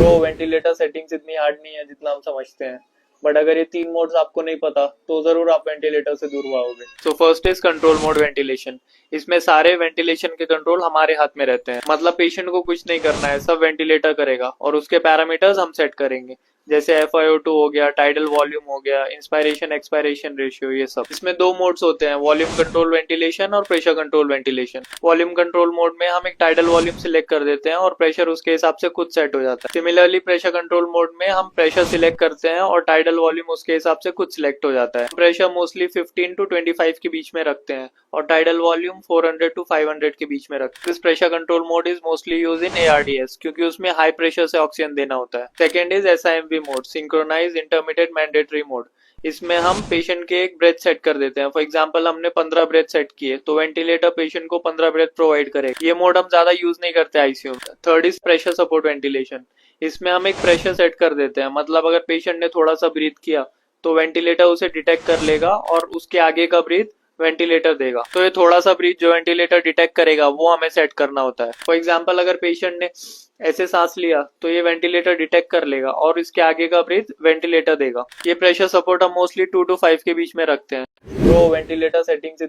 Bro ventilator settings इतनी hard नहीं है जितना हम समझते हैं। बट अगर ये तीन मोड्स आपको नहीं पता तो जरूर आप वेंटिलेटर से दूर भागोगे। So first is control mode ventilation. इसमें सारे वेंटिलेशन के कंट्रोल हमारे हाथ में रहते हैं, मतलब पेशेंट को कुछ नहीं करना है, सब वेंटिलेटर करेगा और उसके पैरामीटर्स हम सेट करेंगे, जैसे FiO2 हो गया, टाइडल वॉल्यूम हो गया, इंस्पायरेशन एक्सपायरेशन रेशियो, ये सब। इसमें दो मोड्स होते हैं, वॉल्यूम कंट्रोल वेंटिलेशन और pressure control ventilation. Volume control mode में हम एक टाइडल वॉल्यूम सिलेक्ट कर देते हैं और प्रेशर उसके हिसाब से खुद सेट हो जाता है। सिमिलरली प्रेशर कंट्रोल मोड में हम प्रेशर सिलेक्ट करते हैं और टाइडल वॉल्यूम उसके हिसाब से खुद सिलेक्ट हो जाता है। प्रेशर मोस्टली 15 to 25 के बीच में रखते हैं और टाइडल वॉल्यूम 400 to 500 के बीच में रखते हैं। This pressure control mode is mostly use in ARDS क्योंकि उसमें हाई प्रेशर से ऑक्सीजन देना होता है। Second is SIMV mode, synchronize intermediate mandatory mode. इसमें हम पेशेंट के एक ब्रेथ सेट कर देते हैं। फॉर एग्जांपल हमने 15 ब्रेथ सेट किए तो वेंटिलेटर पेशेंट को 15 ब्रेथ प्रोवाइड करेगा। ये मोड हम ज्यादा यूज नहीं करते आईसीयू में। Third is pressure support ventilation. इसमें हम एक प्रेशर सेट कर देते हैं, मतलब अगर पेशेंट ने थोड़ा सा ब्रीथ किया तो वेंटिलेटर उसे डिटेक्ट कर लेगा और उसके आगे का ब्रीथ वेंटिलेटर देगा। तो ये थोड़ा सा ब्रीथ जो वेंटिलेटर डिटेक्ट करेगा वो हमें सेट करना होता है। फॉर एग्जांपल अगर पेशेंट ने ऐसे सांस लिया तो ये वेंटिलेटर डिटेक्ट कर लेगा और इसके आगे का ब्रीथ वेंटिलेटर देगा। ये प्रेशर सपोर्ट हम मोस्टली 2 to 5 के बीच में रखते हैं। तो वेंटिलेटर सेटिंग्स इतनी